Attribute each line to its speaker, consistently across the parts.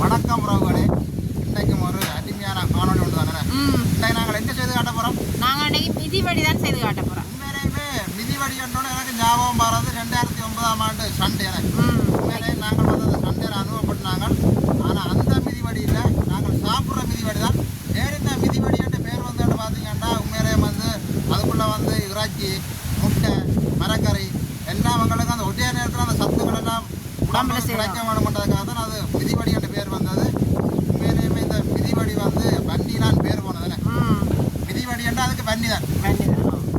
Speaker 1: வணக்கம் உறவுகளே, இன்றைக்கும் ஒரு அருமையான காணொலி ஒன்று தானே. இன்றைக்கு நாங்கள் என்ன செய்து காட்ட போகிறோம்?
Speaker 2: நாங்கள் அன்றைக்கி மிதிவடி தான் செய்து காட்ட போகிறோம்.
Speaker 1: உண்மையிலேயுமே மிதிவடி என்றோட எனக்கு ஞாபகம் வர்றது 2009ஆம் ஆண்டு சண்டே. உண்மையிலே நாங்கள் வந்து அந்த சண்டையில் அனுபவப்பட்டாங்க. ஆனால் அந்த மிதிவடியில் நாங்கள் சாப்பிட்ற மிதிவடி தான். வேறு இந்த மிதிவடி என்ற பேர் வந்து பார்த்தீங்கன்னா உண்மையிலே வந்து அதுக்குள்ளே வந்து இறைச்சி, முட்டை, மரக்கறி எல்லாம் அவங்களுக்கு அந்த ஒரே நேரத்தில் அந்த சத்துக்கள் எல்லாம் உடம்புல கிடைக்க வேணும்ன்றதுக்காக தான் அது மிதிவடி என்ற பேர் வந்தது. உண்மையிலேயுமே இந்த மிதிவடி வந்து வண்டிலான்னு பேர் போனதுன்னு. மிதிவடி என்றால் அதுக்கு வண்டி தான்.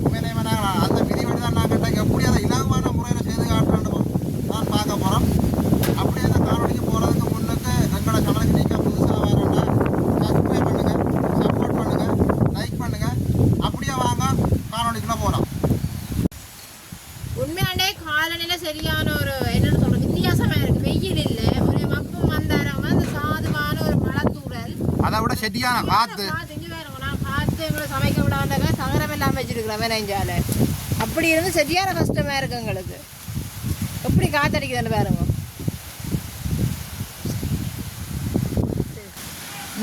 Speaker 1: உண்மையிலேயுமே நாங்கள் அந்த மிதிவடி தான் நாங்கள் எப்படி அதை இலகுவான முறையில் செய்து காட்டுறோம் தான் பார்க்க போகிறோம். அப்படியே அந்த காணொலிக்கு போகிறதுக்கு முன்னுக்கு எங்களோட சேனலுக்கு நீங்கள் புதுசாக வரேன்னா சப்ஸ்கிரைப் பண்ணுங்கள், சப்போர்ட் பண்ணுங்கள், லைக் பண்ணுங்கள். அப்படியே வாங்க காணொலிக்குள்ளே போகிறோம்.
Speaker 2: உண்மையாண்டே காலநிலை சரியான ஒரு என்னென்னு சொல்கிறது வித்தியாசமாக இருக்குது. வெயில் இல்லை, ஒரு மப்பும் வந்தாராம அந்த சாதுவான ஒரு மழத்தூரல்,
Speaker 1: அதை விட செடியான காற்று.
Speaker 2: இங்கே வேறுங்க நான் காற்று எங்களை சமைக்க விடாண்டாங்க சகரம் எல்லாம் வச்சுருக்கிறேன் வேணாஞ்சால. அப்படி இருந்து சரியான கஷ்டமாக இருக்குது எங்களுக்கு. எப்படி காற்றடிக்குதுன்னு பாருங்க.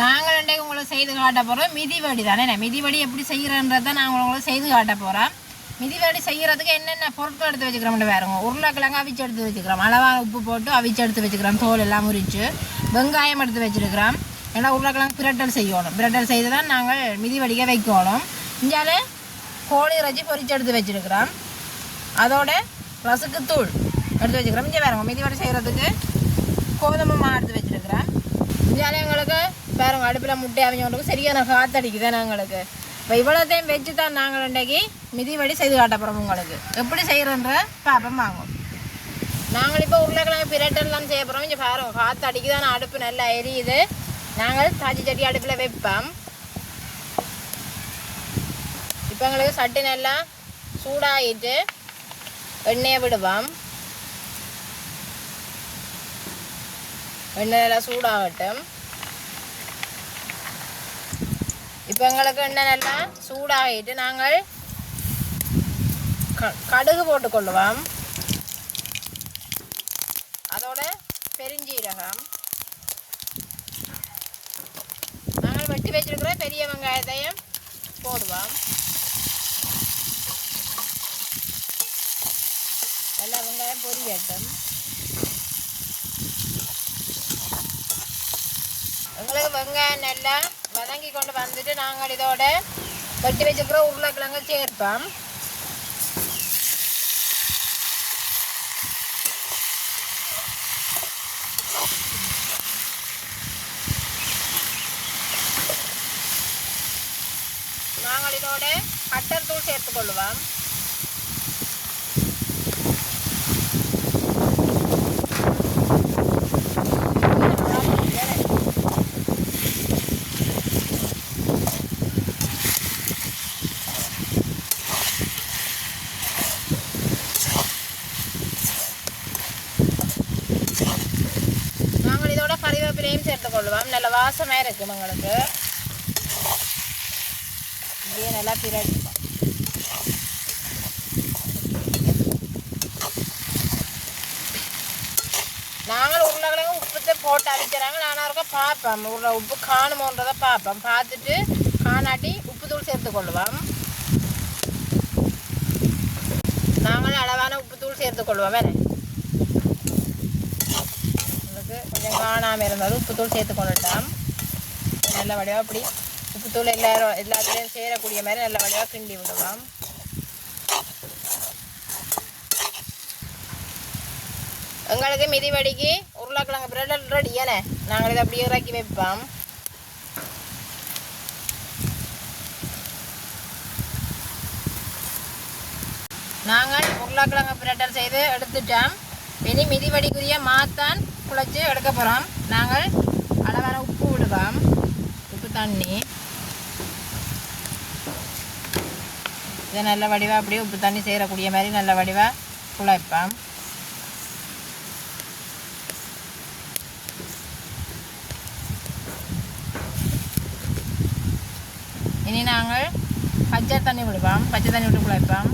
Speaker 2: நாங்கள் இன்றைக்கு உங்களுக்கு செய்து காட்ட போகிறோம் மிதிவடி தானே. மிதிவடி எப்படி செய்கிறன்றதை நாங்கள் உங்களுக்கு செய்து காட்ட போகிறோம். மிதிவடி செய்கிறதுக்கு என்னென்ன பொருட்கள் எடுத்து வச்சுக்கிறோம்னு பாருங்க. உருளைக்கிழங்கு அவிச்சு எடுத்து வச்சுக்கிறோம், அளவான உப்பு போட்டு அவிச்சு எடுத்து வச்சுக்கிறோம், தோல் எல்லாம் முறிச்சு. வெங்காயம் எடுத்து வச்சுருக்கிறோம், ஏன்னா உருளைக்கிழங்கு பிரட்டல் செய்யணும். பிரட்டல் செய்து தான் நாங்கள் மிதிவடிக்க வைக்கணும். இஞ்சாலே கோழி இறைச்சி பொரிச்சு எடுத்து வச்சுருக்கிறோம். அதோட ரசுக்கு தூள் எடுத்து வச்சுக்கிறோம். இங்கே பாருங்க மிதிவடி செய்கிறதுக்கு கோதுமை மாவு எடுத்து வச்சுருக்கிறோம். இஞ்சாலே எங்களுக்கு பாருங்க அடுப்பில் முட்டை அவிஞ்சோண்டுக்கு சரியான காற்றடிக்குதான் எங்களுக்கு. இப்போ இவ்வளோத்தையும் வச்சு தான் நாங்கள் இன்றைக்கி மிதிவடி செய்து காட்ட போகிறோம் உங்களுக்கு. எப்படி செய்கிறன்ற பாப்பம் வாங்கும். நாங்கள் இப்போ உருளைக்கிழங்கு பிரட்டெல்லாம் செய்ய போகிறோம். இங்கே பாருங்க காற்று அடிக்குதான், அடுப்பு நல்லா எரியுது. நாங்கள் தாச்சி சட்டி அடுப்பில் வைப்போம். இப்போ எங்களுக்கு சட்டி நல்லா சூடாகிட்டு எண்ணெயை விடுவோம். எண்ணெய் நல்லா சூடாகட்டும். இப்போ எங்களுக்கு எண்ணெய் நல்லா சூடாகிட்டு நாங்கள் கடுகு போட்டுக்கொள்ளுவோம். அதோட பெருஞ்சீரகம், நாங்கள் வெட்டி வச்சிருக்கிற பெரிய வெங்காயத்தையும் போடுவோம். எல்லா வெங்காயம் பொரியட்டும். எங்களுக்கு வெங்காயம் நல்லா வதங்கி கொண்டு வந்துட்டு நாங்கள் இதோட வெட்டி வச்சுக்கிற உருளைக்கிழங்கு சேர்ப்போம். நாங்கள் இதோட கட்டர் தூள் சேர்த்துக்கொள்ளுவோம். கறிவேப்பிலையும் சேர்த்துக்கொள்ளுவோம். நல்ல வாசமாக இருக்கும் எங்களுக்கு. இப்படியே நல்லா பிரட்டிப்போம். நாங்கள் உருளைக்கிழங்கு உப்புத்தை போட்டு அவிக்கிறாங்க. நானாக இருக்க பார்ப்போம் உப்பு காணுமோன்றதை பார்ப்போம். பார்த்துட்டு காணாட்டி உப்பு தூள் சேர்த்துக்கொள்ளுவோம். நாங்கள் அளவான உப்பு தூள் சேர்த்துக்கொள்வோம். வேறு கொஞ்சம் காணாமல் இருந்தாலும் உப்புத்தூள் சேர்த்து கொண்டுட்டோம். நல்ல வடிவாக அப்படி உப்புத்தூள் எல்லாத்துலேயும் சேரக்கூடிய மாதிரி நல்ல வடிவாக கிண்டி விடுவோம். எங்களுக்கு மிதிவடிக்கு உருளைக்கிழங்கு பிரட்டல் ரெடி ஏனே. நாங்கள் இதை அப்படியே இறக்கி வைப்போம். நாங்கள் உருளைக்கிழங்கு பிரட்டல் செய்து எடுத்துட்டோம். இனி மிதிவடிக்குரிய மாத்தான் குழைச்சி எடுக்க போகிறோம். நாங்கள் அளவான உப்பு விடுவோம், உப்பு தண்ணி. இதை நல்ல வடிவாக அப்படியே உப்பு தண்ணி சேரக்கூடிய மாதிரி நல்ல வடிவாக குழைப்போம். இனி நாங்கள் பச்சை தண்ணி விடுவோம். பச்சை தண்ணி விட்டு குழைப்போம்.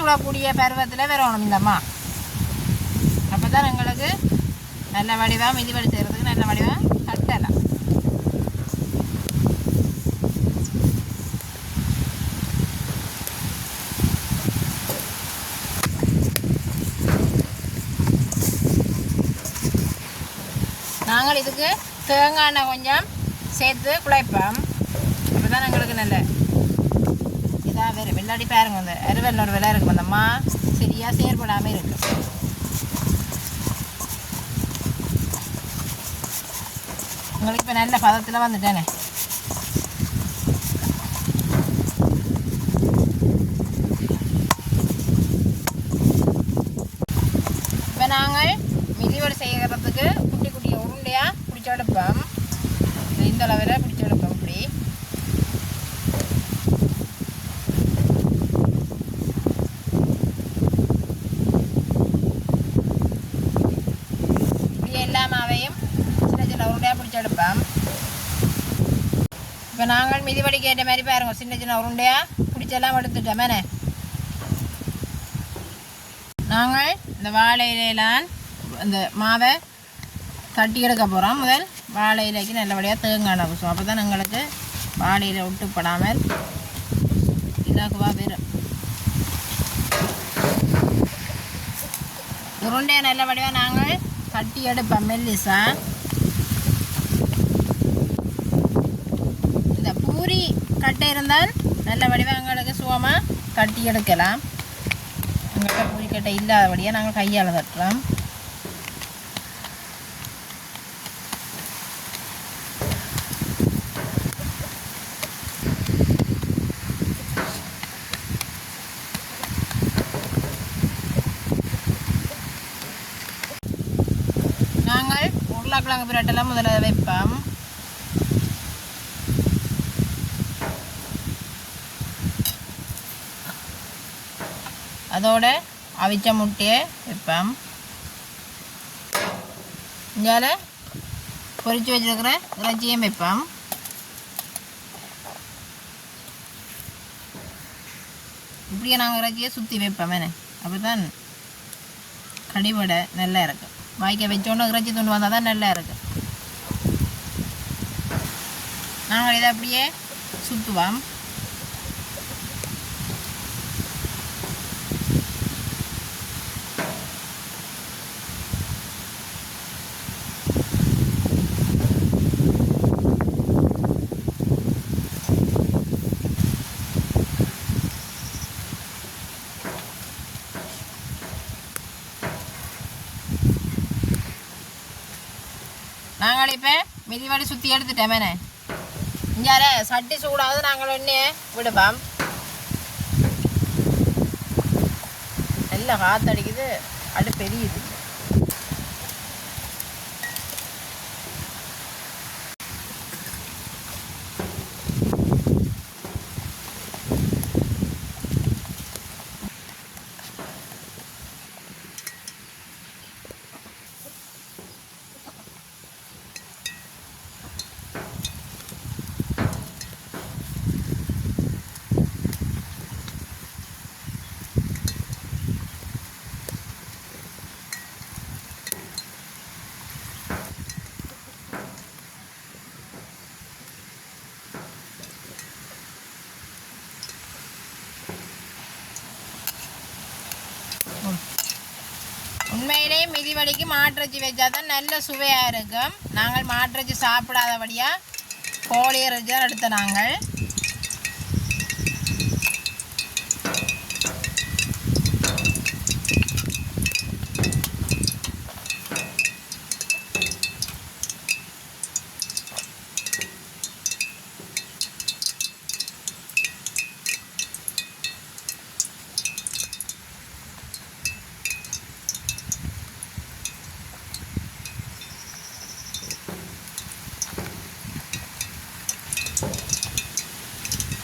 Speaker 2: சுடக்கூடிய பருவத்தில் வரணும் இந்தம்மா. அப்போ தான் எங்களுக்கு நல்ல வடிவாக மிதிவடி செய்கிறதுக்கு நல்ல வடிவாக தட்டலாம். நாங்கள் இதுக்கு தேங்காய் எண்ணெய் கொஞ்சம் சேர்த்து குழைப்போம். அப்போ தான் எங்களுக்கு நல்ல இதாக வேறு வெள்ளாடி பாருங்க. அந்த அருவெல்லோட விலை இருக்கும் அந்தம்மா சரியாக செயற்படாமல் இருக்கு. உங்களுக்கு இப்போ நல்ல பதத்தில் வந்துட்டேனே. இப்போ நாங்கள் மிதிவடை செய்கிறதுக்கு குட்டி குட்டியை உருண்டையாக பிடிச்சி எடுப்போம். இந்த அளவில் பிடிச்சி எடுப்போம். இப்படி எல்லா மாவையும் சின்ன சின்ன உருண்டையாக பிடிச்சி எடுப்போம். இப்போ நாங்கள் மிதிவடிக்கு ஏற்ற மாதிரி பாருங்க சின்ன சின்ன உருண்டையாக பிடிச்செல்லாம் எடுத்துட்டோமேனே. நாங்கள் இந்த வாழை இலையிலான் இந்த மாவை தட்டி எடுக்க போகிறோம். முதல் வாழை இலைக்கு நல்லபடியாக தேங்காய் பூசுவோம். அப்போ தான் எங்களுக்கு வாழை இலை விட்டுப்படாமல் இதாக்குவா வரும். உருண்டையை நல்லபடியாக நாங்கள் தட்டி எடுப்போம் மெல்லிசா. இந்த பூரி கட்டை இருந்தால் நல்லபடியாக எங்களுக்கு சுகமாக தட்டி எடுக்கலாம். எங்கள்கிட்ட பூரி கட்டை இல்லாதபடியாக நாங்கள் கையால் தட்டுறோம். நாங்கள் உருளைக்கிழங்கு பிரட்டெல்லாம் முதல்ல வைப்போம். அதோட அவிச்ச முட்டையை வைப்போம். இங்கால பொரிச்சு வச்சிருக்கிற இறைச்சியும் வைப்போம். இப்படியே நாங்கள் இறைச்சியை சுற்றி வைப்போம். அப்போ தான் கடிவடை நல்லா இருக்கும். வாய்க்க வச்சோன்னு இறைச்சி துண்டு வந்தால் தான் நல்லா இருக்கும். நாங்கள் இதை அப்படியே சுற்றுவோம். நாங்கள் இப்போ மிதிவடி சுற்றி எடுத்துட்டோமேனே. இங்கே சட்டி சூடாவது நாங்கள் எண்ணெயை விடுவோம். நல்லா காற்றடிக்குது, அடுப்பு எரியுது. உண்மையிலே மிதிவடிக்கு மாட்டிறைச்சி வச்சா தான் நல்ல சுவையாக இருக்கும். நாங்கள் மாட்டிறைச்சி சாப்பிடாதபடியாக கோழி இறைச்சி தான் எடுத்த நாங்கள்.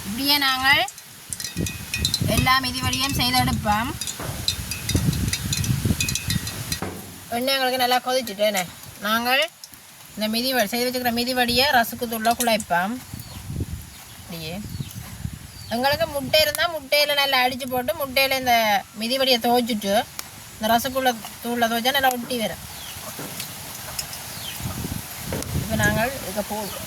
Speaker 2: இப்படியே நாங்கள் எல்லா மிதிவடியும் செய்தெடுப்போம். எண்ணெய் எங்களுக்கு நல்லா கொதிச்சுட்டேனே. நாங்கள் இந்த மிதிவடி செய்து வச்சுக்கிற மிதிவடியை ரசுக்கு தூள்ல குழைப்போம். அப்படியே எங்களுக்கு முட்டை இருந்தால் முட்டையில் நல்லா அடித்து போட்டு முட்டையில் இந்த மிதிவடியை துவைச்சிட்டு இந்த ரசக்குள்ள தூளில் துவைச்சா நல்லா ஒட்டி வரும். இப்போ நாங்கள் இதை போடுறோம்.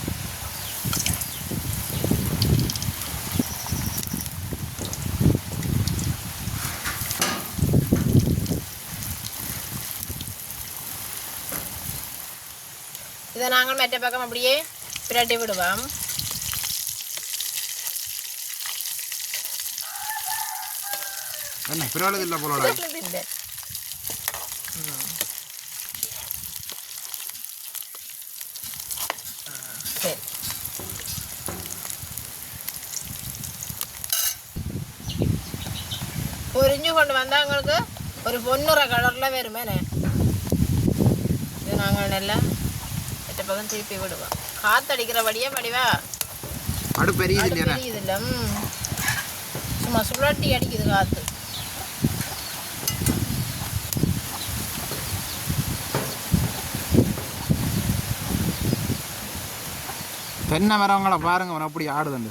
Speaker 2: இதை நாங்கள் மற்ற பக்கம் அப்படியே பிரட்டி விடுவோம்.
Speaker 1: என்ன பிறகு இல்லை போல
Speaker 2: இல்லை. சரி, பொரிஞ்சு கொண்டு வந்தால் எங்களுக்கு ஒரு பொன்னுற கலரில் வருமேனே. இது நாங்கள் நல்லா எட்ட பக்கம் திருப்பி விடுவோம். காற்றடிக்கிறபடியே வடிவா
Speaker 1: அடுப்பு எரியுது
Speaker 2: இல்லை, சும்மா சுழட்டி அடிக்குது காற்று.
Speaker 1: தென்னை மரங்களை பாருங்க அப்படி ஆடுதுண்டு.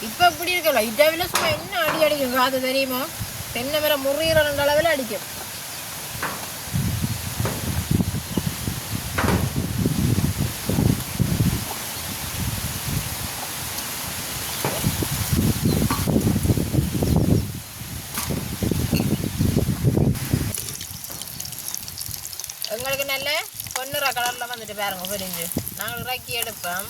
Speaker 2: இப்போ இப்படி இருக்கல, இட்டாவில் சும்மா என்ன அடி அடிக்கும் காற்று தெரியுமா? தென்னை மரம் முறிகிற ரெண்டு அளவில் அடிக்கும். எங்களுக்கு நல்ல பொன்னுற கலரில் வந்துட்டு பாருங்க புரிஞ்சு. நாங்கள் இறக்கி எடுப்போம்.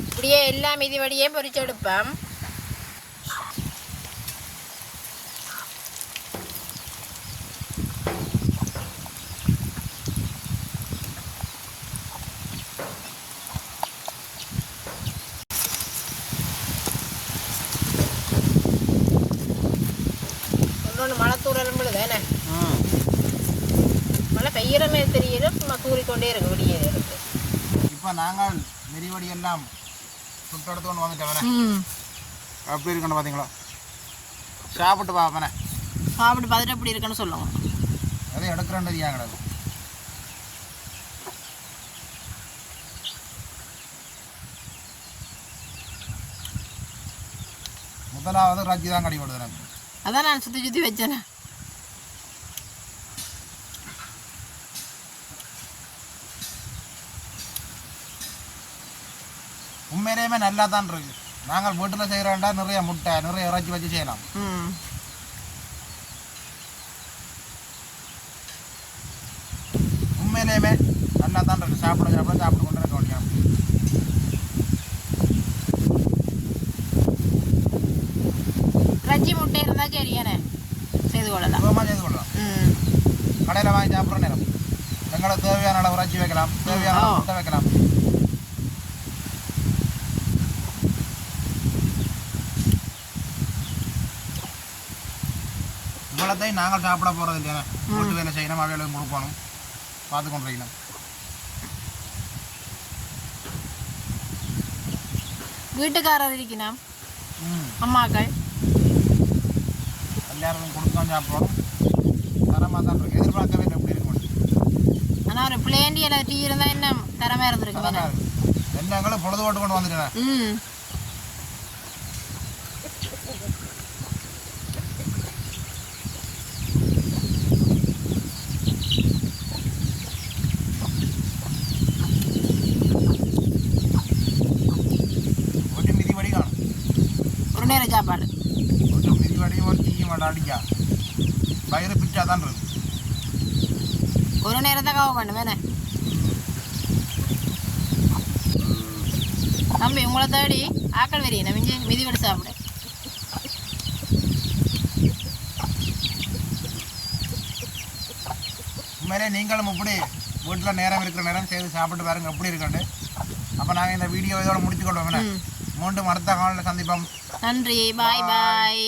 Speaker 2: இப்படியே எல்லா மிதிவடியே பொரிச்சு எடுப்போம். மழை தூரலும் விழுதானே, மழை பெய்யற மாதிரி தெரியல, சும்மா தூரிக்கொண்டே இருக்கு விடியே இருக்கு.
Speaker 1: இப்போ நாங்கள் மிதிவடி எல்லாம் சுட்டெடுத்து கொண்டு வந்துட்டவனே அப்படி இருக்குன்னு பார்த்தீங்களா? சாப்பிட்டு பார்ப்பனே,
Speaker 2: சாப்பிட்டு பார்த்துட்டு அப்படி இருக்குன்னு சொல்லுவோம்.
Speaker 1: எதையும் எடுக்கிறேன்றது ஏன் கிடையாது. முதலாவது ரஜ்ஜி தான் கடி கொடுது எனக்கு.
Speaker 2: அதான் நான் சுற்றி சுற்றி வச்சேனே.
Speaker 1: உண்மையிலேயுமே நல்லா தான் இருக்கு. நாங்கள் வீட்டில் செய்கிறோம்டா நிறைய முட்டை நிறைய இறைச்சி வச்சு செய்யலாம். உண்மையிலேயுமே நல்லா தான் இருக்கு. சாப்பிட சாப்பிட சாப்பிட்டு கொண்டு இருக்க முடியும்.
Speaker 2: இறைச்சி முட்டை இருந்தால் சரியானே செய்து கொள்ளலாம்.
Speaker 1: சுகமாக செய்து கொள்ளலாம். கடையில் வாங்கி சாப்பிட்ற நேரம் எங்களுக்கு தேவையான அளவு இறைச்சி வைக்கலாம், தேவையான அளவு முட்டை வைக்கலாம். இவ்வளோத்தையும் நாங்கள் சாப்பிட போகிறது இல்லையா? வீட்டு வேலை செய்யணும், அவைகளுக்கு கொடுக்கணும், பார்த்து கொண்டு வைக்கணும்.
Speaker 2: வீட்டுக்காரர் இருக்கணும், அம்மாக்கள்
Speaker 1: எல்லாருக்கும் கொடுத்தோம் சாப்பிடணும். தரமாக தான் இருக்கு. எதிர்பார்க்கவே இல்லை எப்படி இருக்க முடியும்.
Speaker 2: ஆனால் ஒரு பிளேண்டி எல்லாம் டீ இருந்தால் என்ன தரமாக இருந்திருக்கு.
Speaker 1: என்னங்களும் பொழுது போட்டு கொண்டு வந்துட்டேன்.
Speaker 2: நேரம் சாப்பாடு
Speaker 1: ஒரு மிதிவடியும் ஒரு டீயும் அடிக்கா வயிறு பிச்சா தான் இருக்கு.
Speaker 2: ஒரு நேரம் தான் கவ பண்ணு வேணே தம்பி. உங்களை தேடி ஆக்கள் வெறி நம்ம மிதிவடி சாப்பிடு.
Speaker 1: உண்மையிலே நீங்களும் இப்படி வீட்டில் நேரம் இருக்கிற நேரம் செய்து சாப்பிட்டு பாருங்க எப்படி இருக்காண்டு. அப்போ நாங்கள் இந்த வீடியோ இதோட முடிச்சு கொள்வோம். மீண்டும் அடுத்த காலையில் சந்திப்போம்.
Speaker 2: நன்றி. பாய் பாய்.